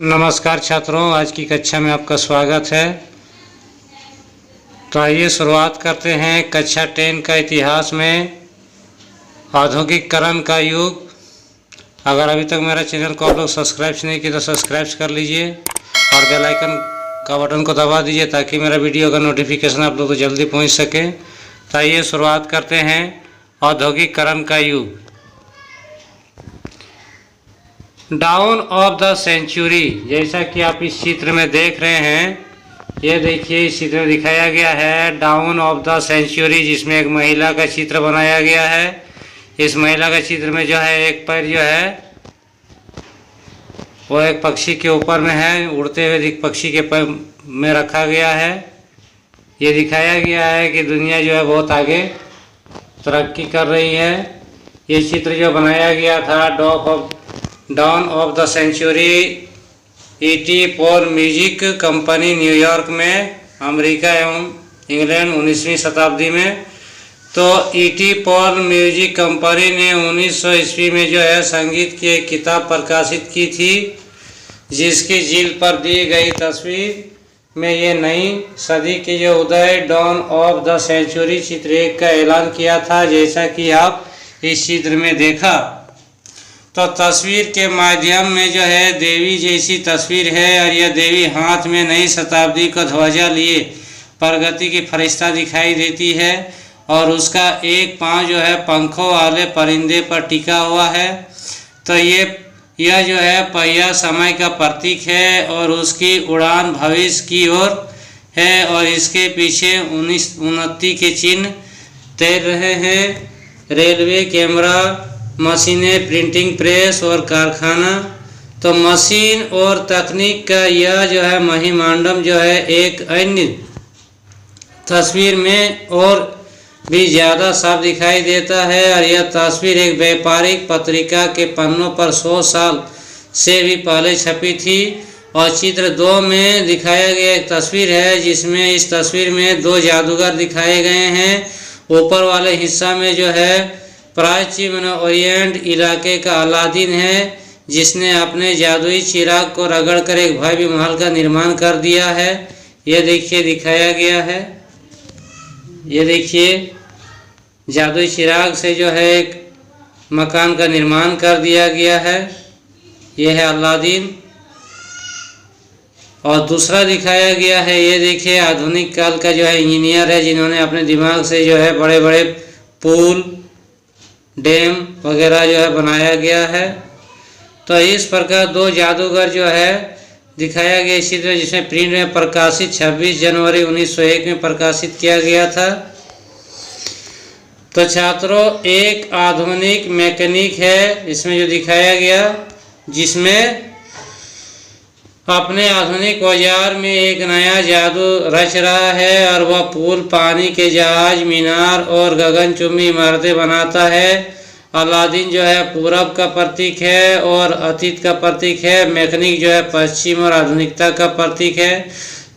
नमस्कार छात्रों, आज की कक्षा में आपका स्वागत है। तो आइए शुरुआत करते हैं कक्षा 10 का इतिहास में औद्योगिकरण का युग। अगर अभी तक मेरा चैनल को आप लोग सब्सक्राइब नहीं किए तो सब्सक्राइब कर लीजिए और बेल आइकन का बटन को दबा दीजिए ताकि मेरा वीडियो का नोटिफिकेशन आप लोग को जल्दी पहुंच सके। तो आइए शुरुआत करते हैं औद्योगिकरण का युग। डाउन ऑफ द सेंचुरी, जैसा कि आप इस चित्र में देख रहे हैं, ये देखिए इस चित्र में दिखाया गया है डाउन ऑफ द सेंचुरी, जिसमें एक महिला का चित्र बनाया गया है। इस महिला का चित्र में जो है एक पैर जो है वो एक पक्षी के ऊपर में है, उड़ते हुए पक्षी के पैर में रखा गया है। ये दिखाया गया है कि दुनिया जो है बहुत आगे तरक्की कर रही है। ये चित्र जो बनाया गया था down of the century ET Paul music company New York में, अमेरिका एवं इंग्लैंड 19वीं शताब्दी में। तो ईटी पॉल म्यूजिक कंपनी ने 1900 ईस्वी में जो है संगीत की एक किताब प्रकाशित की थी, जिसकी झील पर दी गई तस्वीर में ये नई सदी के जो उदय डाउन ऑफ द सेंचुरी चित्र एक का ऐलान किया था, जैसा कि आप इस चित्र में देखा। तो तस्वीर के माध्यम में जो है देवी जैसी तस्वीर है और यह देवी हाथ में नई शताब्दी का ध्वजा लिए प्रगति की फरिश्ता दिखाई देती है और उसका एक पांव जो है पंखों वाले परिंदे पर टिका हुआ है। तो यह जो है पहिया समय का प्रतीक है और उसकी उड़ान भविष्य की ओर है और इसके पीछे उन्नति के चिन्ह तैर रहे हैं। रेलवे, कैमरा, मशीनें, प्रिंटिंग प्रेस और कारखाना। तो मशीन और तकनीक का यह जो है महिमांडम जो है एक अन्य तस्वीर में और भी ज़्यादा साफ दिखाई देता है और यह तस्वीर एक व्यापारिक पत्रिका के पन्नों पर 100 साल से भी पहले छपी थी। और चित्र 2 में दिखाया गया एक तस्वीर है, जिसमें इस तस्वीर में 2 जादूगर दिखाए गए हैं। ऊपर वाले हिस्सा में जो है प्राचीन ओरिएंट इलाके का अलादीन है, जिसने अपने जादुई चिराग को रगड़कर एक भव्य महल का निर्माण कर दिया है। ये देखिए दिखाया गया है, ये देखिए जादुई चिराग से जो है एक मकान का निर्माण कर दिया गया है। यह है अलादीन। और दूसरा दिखाया गया है, ये देखिए आधुनिक काल का जो है इंजीनियर है, जिन्होंने अपने दिमाग से जो है बड़े बड़े पुल, डैम वगैरह जो है बनाया गया है। तो इस प्रकार 2 जादूगर जो है दिखाया गया इसी तरह, जिसमें प्रिंट में प्रकाशित 26 जनवरी 1901 में प्रकाशित किया गया था। तो छात्रों, एक आधुनिक मैकेनिक है इसमें जो दिखाया गया, जिसमें अपने आधुनिक औजार में एक नया जादू रच रहा है और वह पुल, पानी के जहाज, मीनार और गगनचुंबी इमारतें बनाता है। अलादीन जो है पूरब का प्रतीक है और अतीत का प्रतीक है। मैकेनिक जो है पश्चिम और आधुनिकता का प्रतीक है।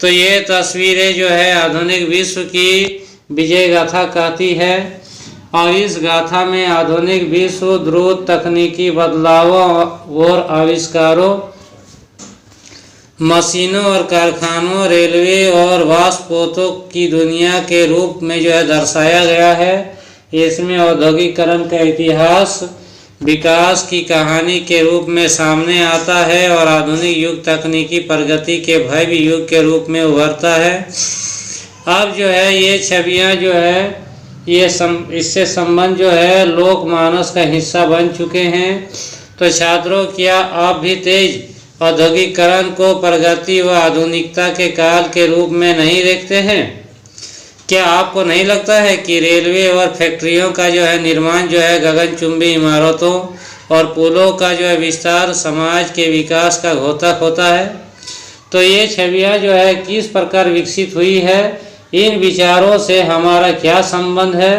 तो ये तस्वीरें जो है आधुनिक विश्व की विजय गाथा कहती है और इस गाथा में आधुनिक विश्व द्रुत तकनीकी बदलावों और आविष्कारों, मशीनों और कारखानों, रेलवे और वाष्पोतों की दुनिया के रूप में जो है दर्शाया गया है। इसमें औद्योगिकरण का इतिहास विकास की कहानी के रूप में सामने आता है और आधुनिक युग तकनीकी प्रगति के भव्य युग के रूप में उभरता है। अब जो है ये छवियां जो है इससे संबंध जो है लोक मानस का हिस्सा बन चुके हैं। तो छात्रों, क्या आप भी तेज औद्योगिकरण को प्रगति व आधुनिकता के काल के रूप में नहीं देखते हैं? क्या आपको नहीं लगता है कि रेलवे और फैक्ट्रियों का जो है निर्माण जो है गगनचुंबी इमारतों और पुलों का जो है विस्तार समाज के विकास का घोतक होता है? तो ये छवियां जो है किस प्रकार विकसित हुई है, इन विचारों से हमारा क्या संबंध है?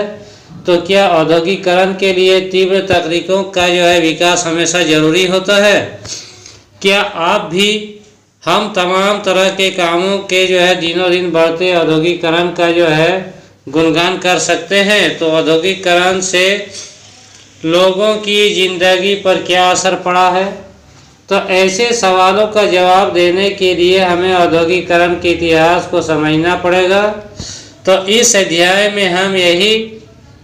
तो क्या औद्योगिकरण के लिए तीव्र तकनीकों का जो है विकास हमेशा जरूरी होता है? क्या आप भी हम तमाम तरह के कामों के जो है दिनों दिन बढ़ते औद्योगिकरण का जो है गुणगान कर सकते हैं? तो औद्योगिकरण से लोगों की जिंदगी पर क्या असर पड़ा है? तो ऐसे सवालों का जवाब देने के लिए हमें औद्योगिकरण के इतिहास को समझना पड़ेगा। तो इस अध्याय में हम यही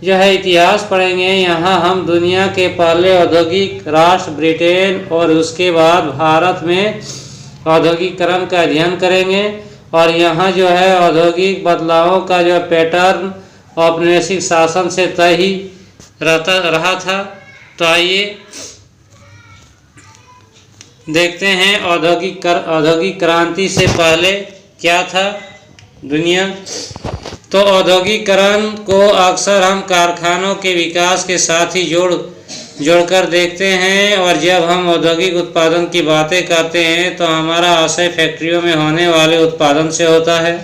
जो है इतिहास पढ़ेंगे। यहाँ हम दुनिया के पहले औद्योगिक राष्ट्र ब्रिटेन और उसके बाद भारत में औद्योगिकरण का अध्ययन करेंगे और यहाँ जो है औद्योगिक बदलावों का जो पैटर्न औपनिवेशिक शासन से तय ही रहा था। तो आइए देखते हैं औद्योगिक क्रांति से पहले क्या था दुनिया। तो औद्योगिकरण को अक्सर हम कारखानों के विकास के साथ ही जोड़कर देखते हैं और जब हम औद्योगिक उत्पादन की बातें करते हैं तो हमारा आशय फैक्ट्रियों में होने वाले उत्पादन से होता है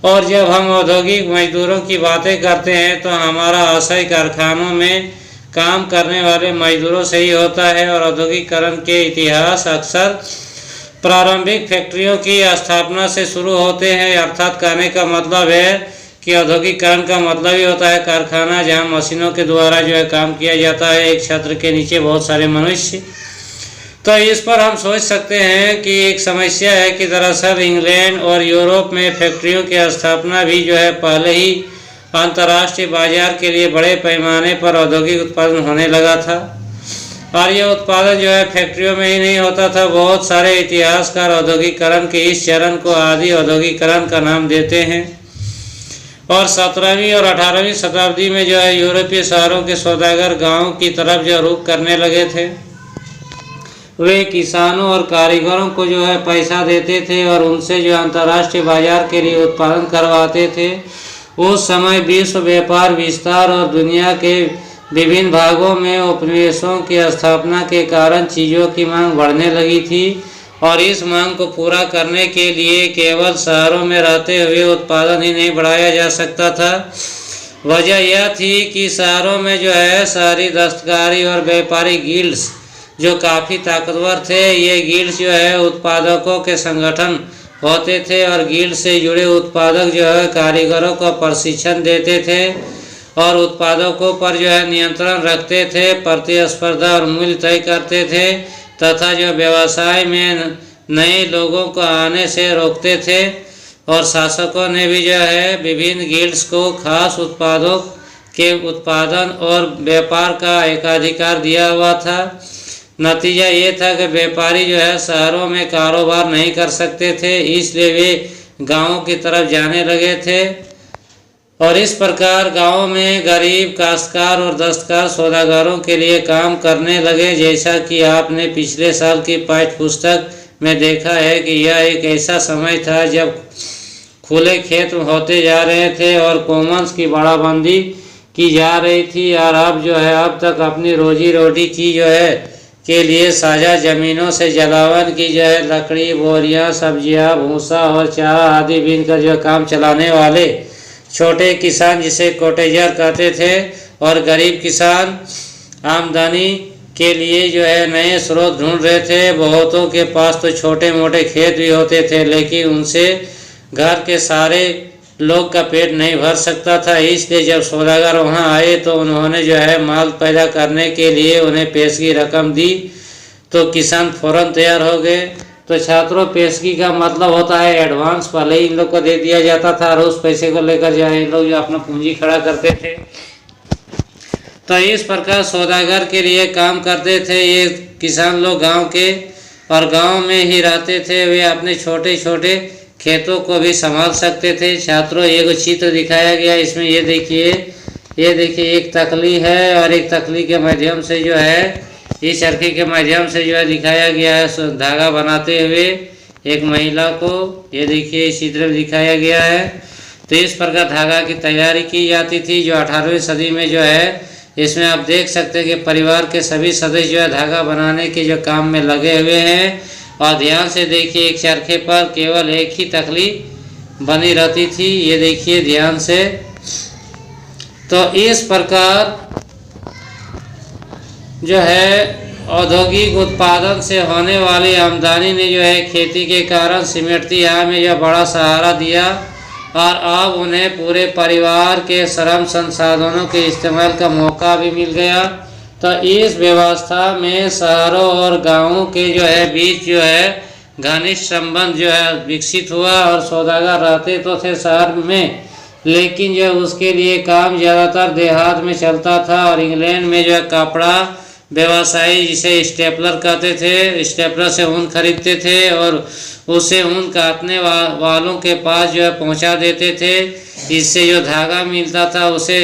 और जब हम औद्योगिक मजदूरों की बातें करते हैं तो हमारा आशय कारखानों में काम करने वाले मजदूरों से ही होता है। और औद्योगिकरण के इतिहास अक्सर प्रारंभिक फैक्ट्रियों की स्थापना से शुरू होते हैं। अर्थात कहने का मतलब है कि औद्योगिकरण का मतलब ही होता है कारखाना जहां मशीनों के द्वारा जो है काम किया जाता है, एक छत्र के नीचे बहुत सारे मनुष्य। तो इस पर हम सोच सकते हैं कि एक समस्या है कि दरअसल इंग्लैंड और यूरोप में फैक्ट्रियों की स्थापना भी जो है पहले ही अंतर्राष्ट्रीय बाजार के लिए बड़े पैमाने पर औद्योगिक उत्पादन होने लगा था और यह उत्पादन जो है फैक्ट्रियों में ही नहीं होता था। बहुत सारे इतिहासकार औद्योगिकरण के इस चरण को आदि औद्योगिकरण का नाम देते हैं और 17वीं और 18वीं शताब्दी में जो है यूरोपीय शहरों के सौदागर गांवों की तरफ जो रुख करने लगे थे। वे किसानों और कारीगरों को जो है पैसा देते थे और उनसे जो अंतर्राष्ट्रीय बाजार के लिए उत्पादन करवाते थे। उस समय विश्व व्यापार विस्तार और दुनिया के विभिन्न भागों में उपनिवेशों की स्थापना के कारण चीज़ों की मांग बढ़ने लगी थी और इस मांग को पूरा करने के लिए केवल शहरों में रहते हुए उत्पादन ही नहीं बढ़ाया जा सकता था। वजह यह थी कि शहरों में जो है शहरी दस्तकारी और व्यापारी गिल्ड्स जो काफ़ी ताकतवर थे, ये गिल्ड्स जो है उत्पादकों के संगठन होते थे और गिल्ड से जुड़े उत्पादक जो है कारीगरों को प्रशिक्षण देते थे और उत्पादकों पर जो है नियंत्रण रखते थे, प्रतिस्पर्धा और मूल्य तय करते थे तथा जो व्यवसाय में नए लोगों को आने से रोकते थे। और शासकों ने भी जो है विभिन्न गिल्ड्स को खास उत्पादों के उत्पादन और व्यापार का एकाधिकार दिया हुआ था। नतीजा ये था कि व्यापारी जो है शहरों में कारोबार नहीं कर सकते थे, इसलिए वे गांवों की तरफ जाने लगे थे और इस प्रकार गांवों में गरीब काश्तकार और दस्तकार सौदागरों के लिए काम करने लगे। जैसा कि आपने पिछले साल की पाठ्य पुस्तक में देखा है कि यह एक ऐसा समय था जब खुले खेत होते जा रहे थे और कॉमन्स की बड़ाबंदी की जा रही थी और अब जो है अब तक अपनी रोजी रोटी की जो है के लिए साझा जमीनों से जलावन की जो है लकड़ी, बोरियां, सब्जियां, भूसा और चारा आदि बीनकर जो काम चलाने वाले छोटे किसान जिसे कॉटेजर कहते थे और गरीब किसान आमदनी के लिए जो है नए स्रोत ढूंढ रहे थे। बहुतों के पास तो छोटे मोटे खेत भी होते थे लेकिन उनसे घर के सारे लोग का पेट नहीं भर सकता था। इसलिए जब सौदागर वहाँ आए तो उन्होंने जो है माल पैदा करने के लिए उन्हें पेशगी रकम दी तो किसान फौरन तैयार हो गए। तो छात्रों, पेशगी का मतलब होता है एडवांस, पहले ही इन लोग को दे दिया जाता था और उस पैसे को लेकर जो है इन लोग जो अपना पूंजी खड़ा करते थे। तो इस प्रकार सौदागर के लिए काम करते थे ये किसान लोग गाँव के और गाँव में ही रहते थे। वे अपने छोटे छोटे खेतों को भी संभाल सकते थे। छात्रों, एक चित्र दिखाया गया, इसमें ये देखिए एक तकली है और एक तकली के माध्यम से जो है इस चरखे के माध्यम से जो है दिखाया गया है धागा बनाते हुए एक महिला को। ये देखिए इस चित्र में दिखाया गया है। तो इस प्रकार धागा की तैयारी की जाती थी जो 18वीं सदी में जो है इसमें आप देख सकते हैं कि परिवार के सभी सदस्य जो है धागा बनाने के जो काम में लगे हुए हैं। और ध्यान से देखिए एक चरखे पर केवल एक ही तकली बनी रहती थी, ये देखिए ध्यान से। तो इस प्रकार जो है औद्योगिक उत्पादन से होने वाली आमदनी ने जो है खेती के कारण सिमटती आय में जो बड़ा सहारा दिया और अब उन्हें पूरे परिवार के श्रम संसाधनों के इस्तेमाल का मौका भी मिल गया। तो तो इस व्यवस्था में शहरों और गांवों के जो है बीच जो है घनिष्ठ संबंध जो है विकसित हुआ। और सौदागर रहते तो थे शहर में, लेकिन जो उसके लिए काम ज़्यादातर देहात में चलता था। और इंग्लैंड में जो है कपड़ा व्यवसायी, जिसे स्टेपलर कहते थे, स्टेपलर से ऊन खरीदते थे और उसे ऊन काटने वालों के पास जो है पहुंचा देते थे। इससे जो धागा मिलता था उसे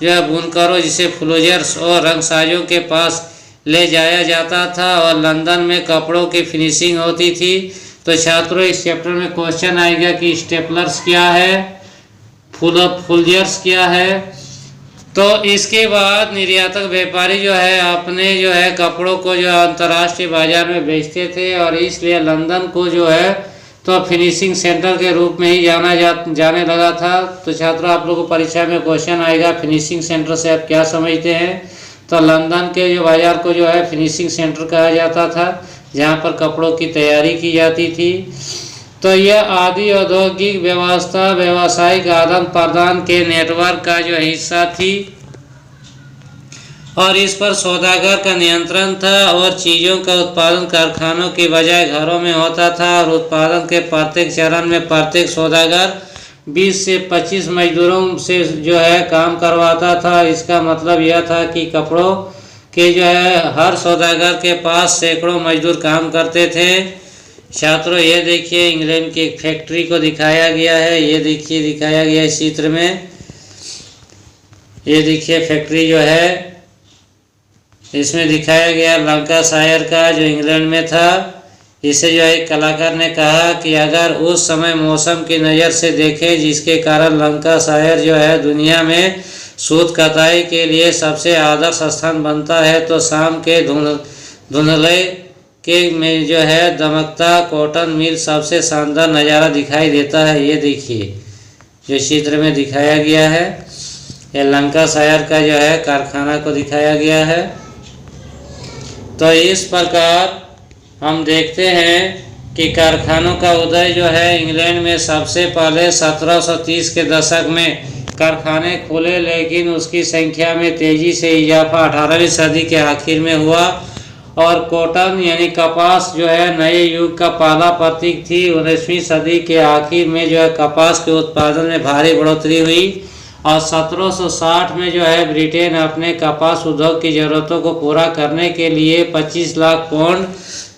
जो है बुनकरों, जिसे फ्लोजर्स और रंगसाजों के पास ले जाया जाता था और लंदन में कपड़ों की फिनिशिंग होती थी। तो छात्रों, इस चैप्टर में क्वेश्चन आएगा कि स्टेपलर्स क्या है, फ्लोजर्स क्या है। तो इसके बाद निर्यातक व्यापारी जो है अपने जो है कपड़ों को जो अंतर्राष्ट्रीय बाजार में बेचते थे और इसलिए लंदन को जो है तो फिनिशिंग सेंटर के रूप में ही जाने लगा था। तो छात्रों, आप लोगों को परीक्षा में क्वेश्चन आएगा फिनिशिंग सेंटर से आप क्या समझते हैं। तो लंदन के जो बाजार को जो है फिनिशिंग सेंटर कहा जाता था, जहाँ पर कपड़ों की तैयारी की जाती थी। तो यह आदि औद्योगिक व्यवस्था व्यावसायिक आदान प्रदान के नेटवर्क का जो हिस्सा थी और इस पर सौदागर का नियंत्रण था और चीज़ों का उत्पादन कारखानों की बजाय घरों में होता था। और उत्पादन के प्रत्येक चरण में प्रत्येक सौदागर 20 से 25 मजदूरों से जो है काम करवाता था। इसका मतलब यह था कि कपड़ों के जो है हर सौदागर के पास सैकड़ों मजदूर काम करते थे। छात्रों, ये देखिए इंग्लैंड की एक फैक्ट्री को दिखाया गया है। ये देखिए दिखाया गया है चित्र में। ये देखिए फैक्ट्री जो है इसमें दिखाया गया लंकाशायर का, जो इंग्लैंड में था। इसे जो एक कलाकार ने कहा कि अगर उस समय मौसम की नज़र से देखें जिसके कारण लंकाशायर जो है दुनिया में सूत कताई के लिए सबसे आदर्श स्थान बनता है, तो शाम के धुंधले के में जो है दमकता कॉटन मिल सबसे शानदार नज़ारा दिखाई देता है। ये देखिए जो चित्र में दिखाया गया है, ये लंकाशायर का जो है कारखाना को दिखाया गया है। तो इस प्रकार हम देखते हैं कि कारखानों का उदय जो है इंग्लैंड में सबसे पहले 1730 के दशक में कारखाने खुले, लेकिन उसकी संख्या में तेज़ी से इजाफा 18वीं सदी के आखिर में हुआ। और कॉटन यानी कपास जो है नए युग का पहला प्रतीक थी। 19वीं सदी के आखिर में जो है कपास के उत्पादन में भारी बढ़ोतरी हुई और 1760 में जो है ब्रिटेन अपने कपास उद्योग की ज़रूरतों को पूरा करने के लिए 25 लाख पाउंड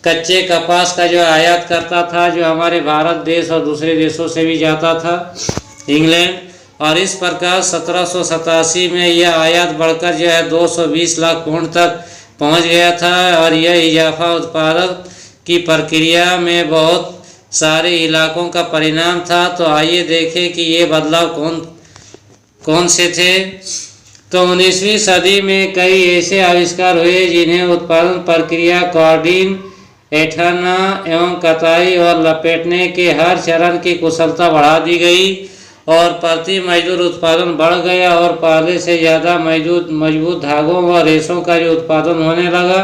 कच्चे कपास का जो आयात करता था, जो हमारे भारत देश और दूसरे देशों से भी जाता था इंग्लैंड। और इस प्रकार 1787 में यह आयात बढ़कर जो है 220 लाख पाउंड तक पहुंच गया था। और यह इजाफा उत्पादन की प्रक्रिया में बहुत सारे इलाकों का परिणाम था। तो आइए देखें कि ये बदलाव कौन से थे। तो 19वीं सदी में कई ऐसे आविष्कार हुए जिन्हें उत्पादन प्रक्रिया, कॉर्डिंग, ऐंठना एवं कताई और लपेटने के हर चरण की कुशलता बढ़ा दी गई और प्रति मजदूर उत्पादन बढ़ गया और पहले से ज़्यादा मजबूत धागों व रेशों का जो उत्पादन होने लगा।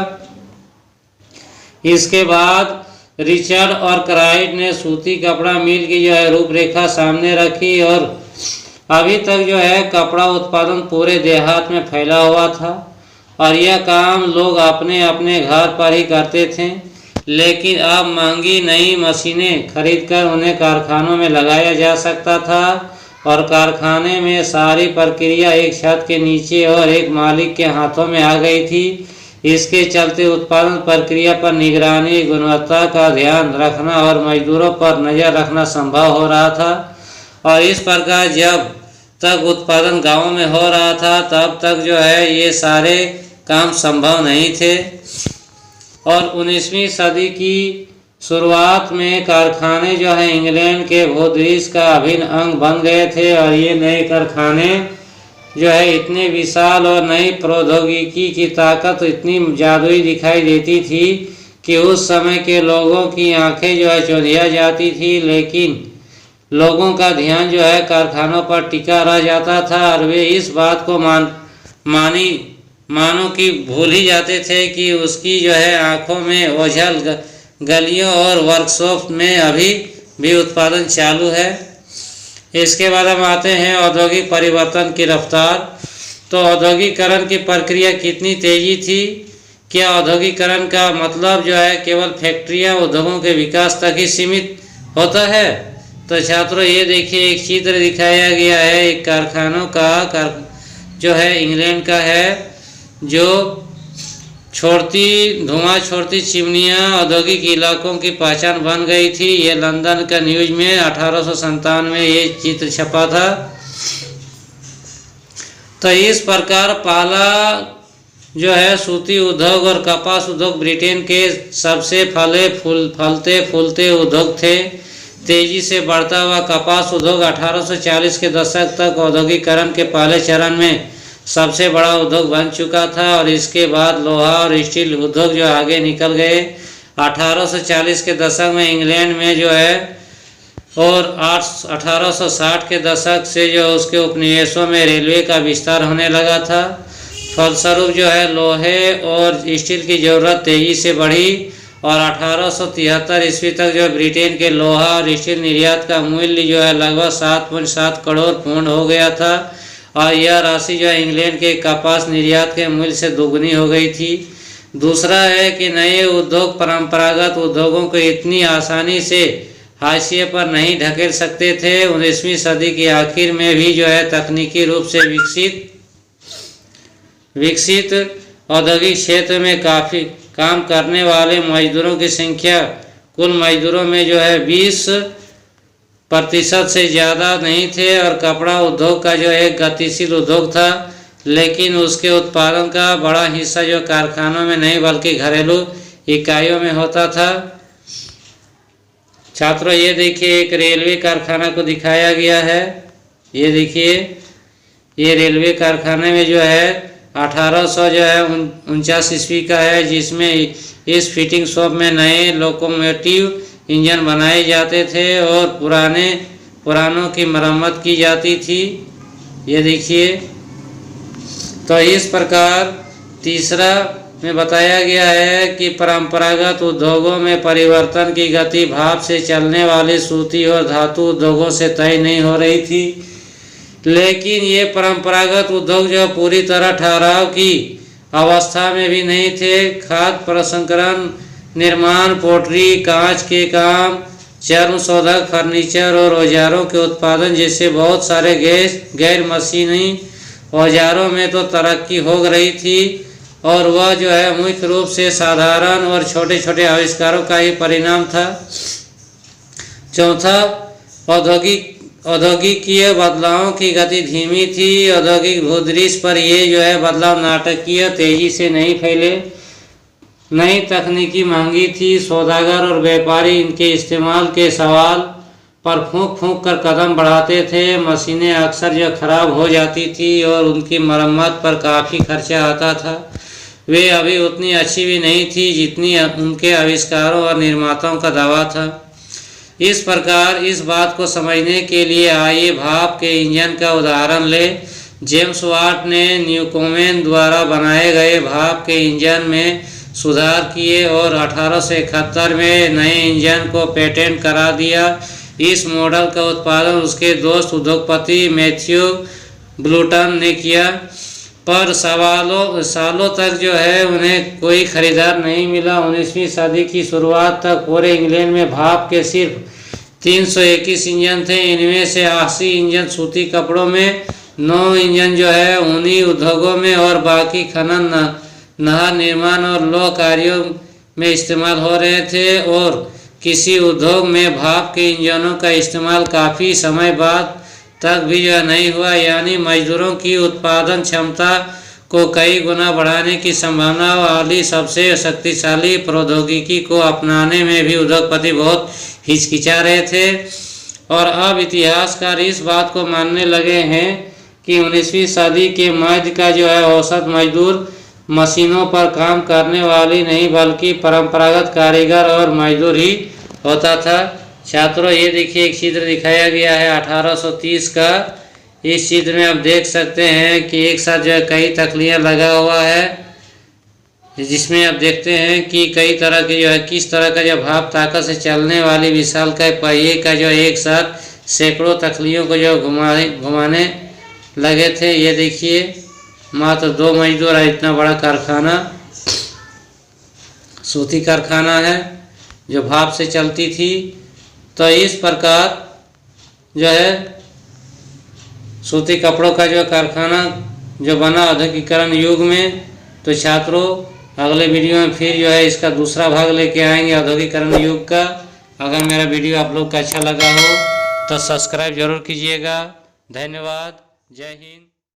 इसके बाद रिचर्ड और क्राइट ने सूती कपड़ा मिल की जो है रूपरेखा सामने रखी और अभी तक जो है कपड़ा उत्पादन पूरे देहात में फैला हुआ था और यह काम लोग अपने अपने घर पर ही करते थे। लेकिन अब महंगी नई मशीनें खरीदकर उन्हें कारखानों में लगाया जा सकता था और कारखाने में सारी प्रक्रिया एक छत के नीचे और एक मालिक के हाथों में आ गई थी। इसके चलते उत्पादन प्रक्रिया पर निगरानी, गुणवत्ता का ध्यान रखना और मजदूरों पर नज़र रखना संभव हो रहा था। और इस प्रकार जब तक उत्पादन गांवों में हो रहा था तब तक जो है ये सारे काम संभव नहीं थे। और 19वीं सदी की शुरुआत में कारखाने जो है इंग्लैंड के भूदृश्य का अभिन्न अंग बन गए थे और ये नए कारखाने जो है इतने विशाल और नई प्रौद्योगिकी की ताकत इतनी जादुई दिखाई देती थी कि उस समय के लोगों की आंखें जो है चौंधिया जाती थी। लेकिन लोगों का ध्यान जो है कारखानों पर टिका रह जाता था और वे इस बात को मानो कि भूल ही जाते थे कि उसकी जो है आंखों में ओझल गलियों और वर्कशॉप में अभी भी उत्पादन चालू है। इसके बाद हम आते हैं औद्योगिक परिवर्तन की रफ्तार। तो औद्योगिकरण की प्रक्रिया कितनी तेजी थी। क्या औद्योगिकरण का मतलब जो है केवल फैक्ट्रियां उद्योगों के विकास तक ही सीमित होता है। तो छात्रों ये देखिए एक चित्र दिखाया गया है एक कारखानों का जो है इंग्लैंड का है, जो धुआं छोड़ती चिमनियाँ औद्योगिक इलाकों की पहचान बन गई थी। ये लंदन का न्यूज में 1897 में ये चित्र छपा था। तो इस प्रकार पहला जो है सूती उद्योग और कपास उद्योग ब्रिटेन के सबसे फलते फूलते उद्योग थे। तेजी से बढ़ता हुआ कपास उद्योग 1840 के दशक तक औद्योगिकरण के पहले चरण में सबसे बड़ा उद्योग बन चुका था और इसके बाद लोहा और स्टील उद्योग जो आगे निकल गए। 1840 के दशक में इंग्लैंड में जो है और 1860 के दशक से जो उसके उपनिवेशों में रेलवे का विस्तार होने लगा था। फलस्वरूप जो है लोहे और स्टील की ज़रूरत तेज़ी से बढ़ी और 1873 ईस्वी तक जो ब्रिटेन के लोहा और स्टील निर्यात का मूल्य जो है लगभग 7.7 करोड़ पाउंड हो गया था और यह राशि जो है इंग्लैंड के कपास निर्यात के मूल्य से दोगुनी हो गई थी। दूसरा है कि नए उद्योग परंपरागत उद्योगों को इतनी आसानी से हाशिए पर नहीं ढकेल सकते थे। 19वीं सदी के आखिर में भी जो है तकनीकी रूप से विकसित औद्योगिक क्षेत्र में काफ़ी काम करने वाले मजदूरों की संख्या कुल मजदूरों में जो है 20% से ज़्यादा नहीं थे और कपड़ा उद्योग का जो एक गतिशील उद्योग था, लेकिन उसके उत्पादन का बड़ा हिस्सा जो कारखानों में नहीं बल्कि घरेलू इकाइयों में होता था। छात्रों ये देखिए एक रेलवे कारखाना को दिखाया गया है। ये देखिए ये रेलवे कारखाने में जो है 1849 ईस्वी का है, जिसमें इस फिटिंग शॉप में नए लोकोमोटिव इंजन बनाए जाते थे और पुरानों की मरम्मत की जाती थी। ये देखिए तो इस प्रकार तीसरा में बताया गया है कि परंपरागत उद्योगों में परिवर्तन की गति भाप से चलने वाले सूती और धातु उद्योगों से तय नहीं हो रही थी, लेकिन ये परंपरागत उद्योग जो पूरी तरह ठहराव की अवस्था में भी नहीं थे। खाद्य प्रसंस्करण, निर्माण, पोल्ट्री, कांच के काम, चर्म शोधक, फर्नीचर और औजारों के उत्पादन जैसे बहुत सारे गैर मशीनी औजारों में तो तरक्की हो रही थी और वह जो है मुख्य रूप से साधारण और छोटे छोटे आविष्कारों का ही परिणाम था। चौथा, औद्योगिकीय बदलावों की गति धीमी थी। औद्योगिक भूदृश्य पर ये जो है बदलाव नाटकीय तेजी से नहीं फैले। नई तकनीकी महंगी थी। सौदागर और व्यापारी इनके इस्तेमाल के सवाल पर फूंक कर कदम बढ़ाते थे। मशीनें अक्सर जो खराब हो जाती थी और उनकी मरम्मत पर काफ़ी खर्चा आता था। वे अभी उतनी अच्छी भी नहीं थी जितनी उनके आविष्कारों और निर्माताओं का दावा था। इस प्रकार इस बात को समझने के लिए आइए भाप के इंजन का उदाहरण लें। जेम्स वाट ने न्यूकोमेन द्वारा बनाए गए भाप के इंजन में सुधार किए और 1871 में नए इंजन को पेटेंट करा दिया। इस मॉडल का उत्पादन उसके दोस्त उद्योगपति मैथ्यू ब्लूटन ने किया, पर सालों तक जो है उन्हें कोई खरीदार नहीं मिला। 19वीं सदी की शुरुआत तक पूरे इंग्लैंड में भाप के सिर्फ 321 इंजन थे। इनमें से 80 इंजन सूती कपड़ों में, 9 इंजन जो है ऊनी उद्योगों में और बाकी खनन, नहर निर्माण और लौह कार्यों में इस्तेमाल हो रहे थे। और किसी उद्योग में भाप के इंजनों का इस्तेमाल काफ़ी समय बाद तक भी जो नहीं हुआ, यानी मजदूरों की उत्पादन क्षमता को कई गुना बढ़ाने की संभावना वाली सबसे शक्तिशाली प्रौद्योगिकी को अपनाने में भी उद्योगपति बहुत हिचकिचा रहे थे। और अब इतिहासकार इस बात को मानने लगे हैं कि 19वीं सदी के मध्य का जो है औसत मजदूर मशीनों पर काम करने वाली नहीं बल्कि परंपरागत कारीगर और मजदूर ही होता था। छात्रों ये देखिए एक चित्र दिखाया गया है 1830 का। इस चित्र में आप देख सकते हैं कि एक साथ जो है कई तकलियाँ लगा हुआ है, जिसमें आप देखते हैं कि कई तरह के जो है किस तरह का जो भाप ताकत से चलने वाली विशाल का पहिए का जो एक साथ सैकड़ों तकलियों को जो घुमाने लगे थे। ये देखिए मात्र 2 मजदूर है। इतना बड़ा कारखाना सूती कारखाना है जो भाप से चलती थी। तो इस प्रकार जो है सूती कपड़ों का जो कारखाना जो बना औद्योगिकरण युग में। तो छात्रों अगले वीडियो में फिर जो है इसका दूसरा भाग लेके आएंगे औद्योगिकरण युग का। अगर मेरा वीडियो आप लोग का अच्छा लगा हो तो सब्सक्राइब जरूर कीजिएगा। धन्यवाद। जय हिंद।